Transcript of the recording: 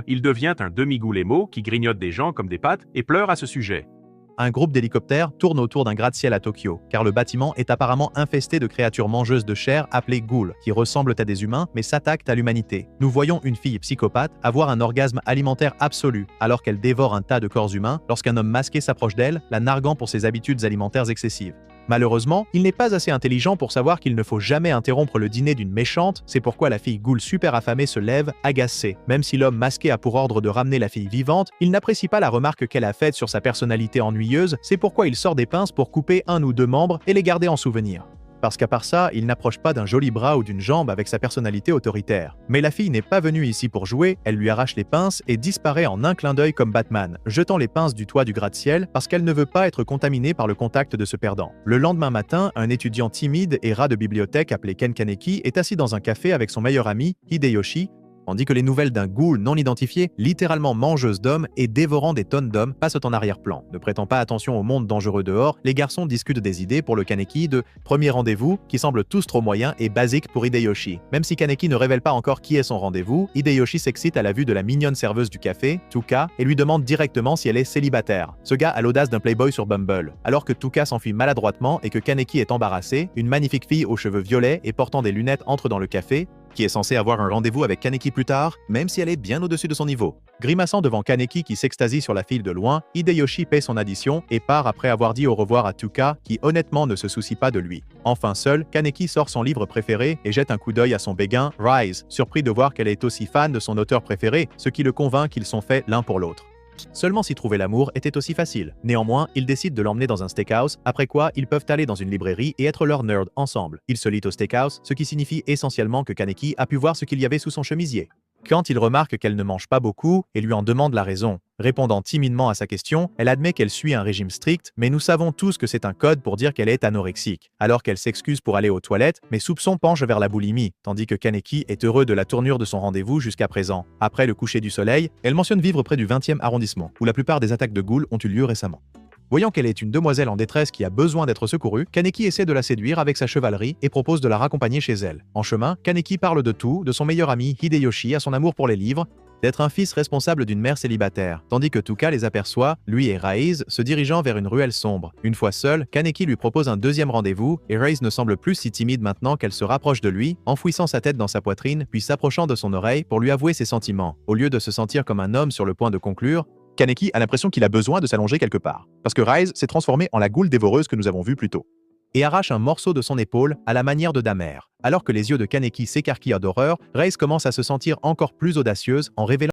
il devient un demi-goulemo qui grignote des gens comme des pâtes et pleure à ce sujet. Un groupe d'hélicoptères tourne autour d'un gratte-ciel à Tokyo, car le bâtiment est apparemment infesté de créatures mangeuses de chair appelées ghouls, qui ressemblent à des humains mais s'attaquent à l'humanité. Nous voyons une fille psychopathe avoir un orgasme alimentaire absolu, alors qu'elle dévore un tas de corps humains lorsqu'un homme masqué s'approche d'elle, la narguant pour ses habitudes alimentaires excessives. Malheureusement, il n'est pas assez intelligent pour savoir qu'il ne faut jamais interrompre le dîner d'une méchante, c'est pourquoi la fille ghoul super affamée se lève, agacée. Même si l'homme masqué a pour ordre de ramener la fille vivante, il n'apprécie pas la remarque qu'elle a faite sur sa personnalité ennuyeuse, c'est pourquoi il sort des pinces pour couper un ou deux membres et les garder en souvenir. Parce qu'à part ça, il n'approche pas d'un joli bras ou d'une jambe avec sa personnalité autoritaire. Mais la fille n'est pas venue ici pour jouer, elle lui arrache les pinces et disparaît en un clin d'œil comme Batman, jetant les pinces du toit du gratte-ciel parce qu'elle ne veut pas être contaminée par le contact de ce perdant. Le lendemain matin, un étudiant timide et rat de bibliothèque appelé Ken Kaneki est assis dans un café avec son meilleur ami, Hideyoshi, tandis que les nouvelles d'un ghoul non identifié, littéralement mangeuse d'hommes et dévorant des tonnes d'hommes, passent en arrière-plan. Ne prêtant pas attention au monde dangereux dehors, les garçons discutent des idées pour le Kaneki de premier rendez-vous, qui semblent tous trop moyens et basiques pour Hideyoshi. Même si Kaneki ne révèle pas encore qui est son rendez-vous, Hideyoshi s'excite à la vue de la mignonne serveuse du café, Tuka, et lui demande directement si elle est célibataire. Ce gars a l'audace d'un playboy sur Bumble. Alors que Tuka s'enfuit maladroitement et que Kaneki est embarrassé, une magnifique fille aux cheveux violets et portant des lunettes entre dans le café, qui est censée avoir un rendez-vous avec Kaneki plus tard, même si elle est bien au-dessus de son niveau. Grimaçant devant Kaneki qui s'extasie sur la file de loin, Hideyoshi paie son addition et part après avoir dit au revoir à Tuka qui honnêtement ne se soucie pas de lui. Enfin seul, Kaneki sort son livre préféré et jette un coup d'œil à son béguin, Rise, surpris de voir qu'elle est aussi fan de son auteur préféré, ce qui le convainc qu'ils sont faits l'un pour l'autre. Seulement si trouver l'amour était aussi facile. Néanmoins, il décide de l'emmener dans un steakhouse, après quoi ils peuvent aller dans une librairie et être leur nerd ensemble. Ils se lient au steakhouse, ce qui signifie essentiellement que Kaneki a pu voir ce qu'il y avait sous son chemisier. Quand il remarque qu'elle ne mange pas beaucoup et lui en demande la raison, répondant timidement à sa question, elle admet qu'elle suit un régime strict, mais nous savons tous que c'est un code pour dire qu'elle est anorexique. Alors qu'elle s'excuse pour aller aux toilettes, mes soupçons penchent vers la boulimie, tandis que Kaneki est heureux de la tournure de son rendez-vous jusqu'à présent. Après le coucher du soleil, elle mentionne vivre près du 20e arrondissement, où la plupart des attaques de ghouls ont eu lieu récemment. Voyant qu'elle est une demoiselle en détresse qui a besoin d'être secourue, Kaneki essaie de la séduire avec sa chevalerie et propose de la raccompagner chez elle. En chemin, Kaneki parle de tout, de son meilleur ami Hideyoshi à son amour pour les livres, d'être un fils responsable d'une mère célibataire, tandis que Tuka les aperçoit, lui et Raiz, se dirigeant vers une ruelle sombre. Une fois seul, Kaneki lui propose un deuxième rendez-vous et Raiz ne semble plus si timide maintenant qu'elle se rapproche de lui, enfouissant sa tête dans sa poitrine, puis s'approchant de son oreille pour lui avouer ses sentiments. Au lieu de se sentir comme un homme sur le point de conclure, Kaneki a l'impression qu'il a besoin de s'allonger quelque part, parce que Rise s'est transformée en la ghoul dévoreuse que nous avons vue plus tôt, et arrache un morceau de son épaule à la manière de Damer. Alors que les yeux de Kaneki s'écarquillent d'horreur, Rise commence à se sentir encore plus audacieuse en révélant